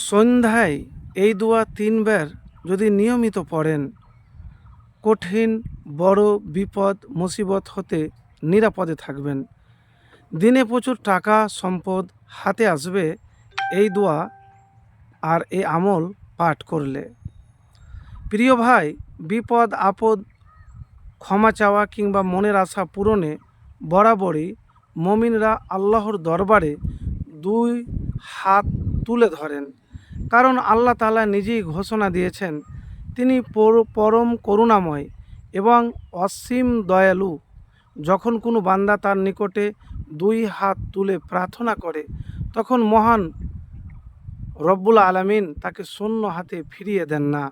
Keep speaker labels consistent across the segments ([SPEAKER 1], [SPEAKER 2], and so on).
[SPEAKER 1] সন্ধ্যায় এই দোয়া ৩ বার যদি নিয়মিত পড়েন, কঠিন বড় বিপদ মুসিবত হতে নিরাপদে থাকবেন। দিনে প্রচুর টাকা সম্পদ হাতে আসবে এই দোয়া আর এই আমল পাঠ করলে। প্রিয় ভাই, বিপদ আপদ ক্ষমা চাওয়া কিংবা মনের আশা পূরণে বরাবরই মমিনরা আল্লাহর দরবারে 2 হাত তুলে ধরেন, কারণ আল্লাহ তাআলা নিজেই ঘোষণা দিয়েছেন তিনি পরম করুণাময় এবং অসীম দয়ালু। যখন কোনো বান্দা তার নিকটে 2 হাত তুলে প্রার্থনা করে, তখন মহান রব্বুল আলামিন তাকে শূন্য হাতে ফিরিয়ে দেন না।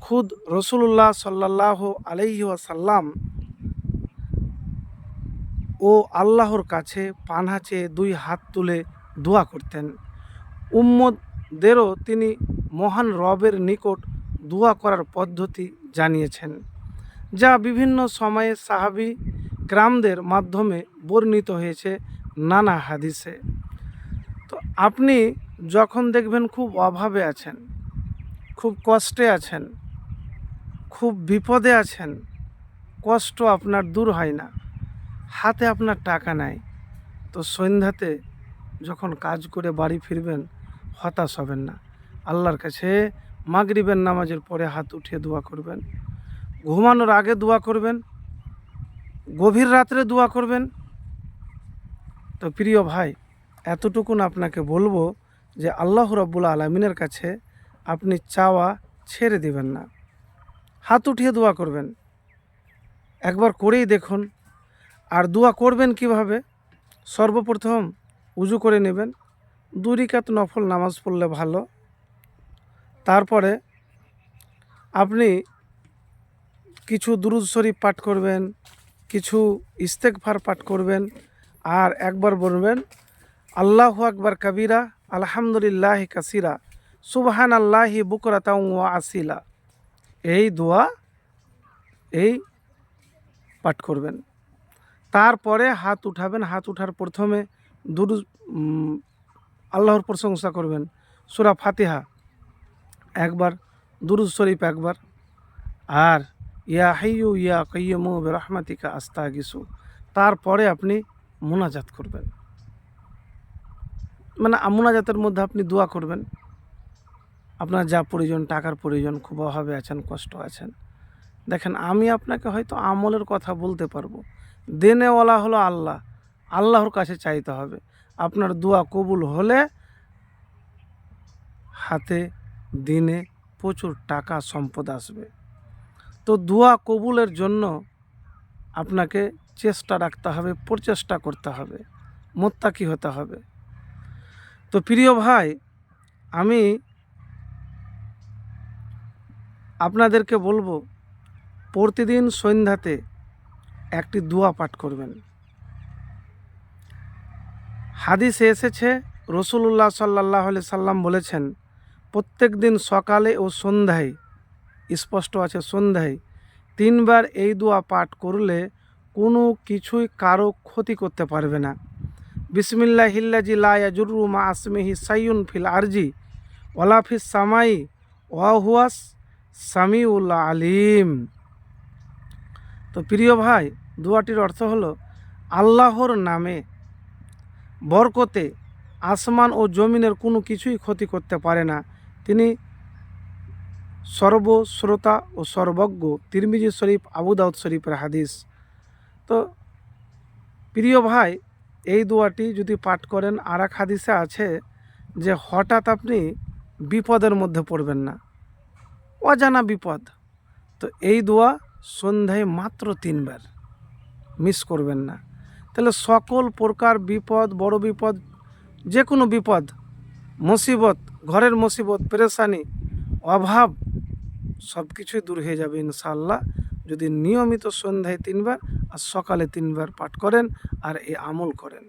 [SPEAKER 1] খুদ রসুল্লাহ সাল্লাল্লাহু আলাইহি ওয়াসাল্লাম ও আল্লাহর কাছে পানা চেয়ে 2 হাত তুলে দোয়া করতেন। উম্মতদেরও তিনি মহান রবের নিকট দোয়া করার পদ্ধতি জানিয়েছেন, যা বিভিন্ন সময়ে সাহাবী কেরামদের মাধ্যমে বর্ণিত হয়েছে নানা হাদিসে। তো আপনি যখন দেখবেন খুব অভাবে আছেন, খুব কষ্টে আছেন, খুব বিপদে আছেন, কষ্ট আপনার দূর হয় না, হাতে আপনার টাকা নাই, তো সন্ধ্যাতে যখন কাজ করে বাড়ি ফিরবেন হতাশ হবেন না। আল্লাহর কাছে মাগরিবের নামাজের পরে হাত উঠিয়ে দোয়া করবেন, ঘুমানোর আগে দোয়া করবেন, গভীর রাত্রে দোয়া করবেন। তো প্রিয় ভাই, এতটুকুন আপনাকে বলবো যে আল্লাহ রাব্বুল আলামিনের কাছে আপনি চাওয়া ছেড়ে দিবেন না, হাত উঠিয়ে দোয়া করবেন। একবার করেই দেখুন। আর দোয়া করবেন কিভাবে? সর্বপ্রথম উজু করে নেবেন, 2 রাকাত নফল নামাজ পড়লে ভালো। তারপরে আপনি কিছু দুরূদ শরীফ পাঠ করবেন, কিছু ইস্তেগফার পাঠ করবেন, আর একবার বলবেন আল্লাহু আকবার কাবীরা আলহামদুলিল্লাহি কাসীরা সুবহানাল্লাহি বুকরাতাও ওয়া আসিলা। এই দোয়া এই পাঠ করবেন। তারপরে হাত উঠাবেন। হাত উঠার প্রথমে দুরূদ আল্লাহর প্রশংসা করবেন, সূরা ফাতিহা একবার, দুরূদ শরীফ একবার, আর ইয়া হাইয়ু ইয়া কাইয়্যুমু বিরহমাতিকা আস্তাগিসু। তারপরে আপনি মুনাজাত করবেন, মানে মুনাজাতের মধ্যে আপনি দোয়া করবেন আপনার যা প্রয়োজন, টাকার প্রয়োজন, খুব অভাবে আছেন, কষ্ট আছেন। দেখেন, আমি আপনাকে হয়তো আমলের কথা বলতে পারবো, দেনেওয়ালা হলো আল্লাহ, আল্লাহর কাছে চাইতে হবে। আপনার দোয়া কবুল হলে হাতে দিনে প্রচুর টাকা সম্পদ আসবে। তো দোয়া কবুলের জন্য আপনাকে চেষ্টা রাখতে হবে, প্রচেষ্টা করতে হবে, মোত্তাকি হতে হবে। তো প্রিয় ভাই, আমি আপনাদেরকে বলবো প্রতিদিন সন্ধ্যাতে একটি দোয়া পাঠ করবেন। হাদিসে এসেছে রসুলুল্লাহ সাল্লাল্লাহু আলাইহি সাল্লাম বলেছেন, প্রত্যেক দিন সকালে ও সন্ধ্যায়, স্পষ্ট আছে সন্ধ্যায়, 3 বার এই দোয়া পাঠ করলে কোনো কিছুই কারো ক্ষতি করতে পারবে না। বিসমিল্লাহিল্লাজি লা ইয়াজুররু মা আসমিহি শাইউন ফিল আরজি ওয়ালা ফিস সামাই ওয়া হুয়াস সামিউল আলিম। তো প্রিয় ভাই, দোয়াটির অর্থ হলো আল্লাহর নামে বরকতে আসমান ও জমিনের কোনো কিছুই ক্ষতি করতে পারে না, তিনি সর্বশ্রোতা ও সর্বজ্ঞ। তিরমিজি শরীফ, আবু দাউদ শরীফের হাদিস। তো প্রিয় ভাই, এই দোয়াটি যদি পাঠ করেন, আর এক হাদিসে আছে যে হঠাৎ আপনি বিপদের মধ্যে পড়বেন না, অজানা বিপদ। তো এই দোয়া সন্ধ্যায় মাত্র 3 বার, মিস করবেন না। তাহলে সকল প্রকার বিপদ, বড় বিপদ, যে কোনো বিপদ, মুসিবত, ঘরের মুসিবত, পেরেশানি, অভাব সব কিছুই দূর হয়ে যাবে ইনশাআল্লাহ, যদি নিয়মিত সন্ধ্যায় 3 বার আর সকালে 3 বার পাঠ করেন আর এই আমল করেন।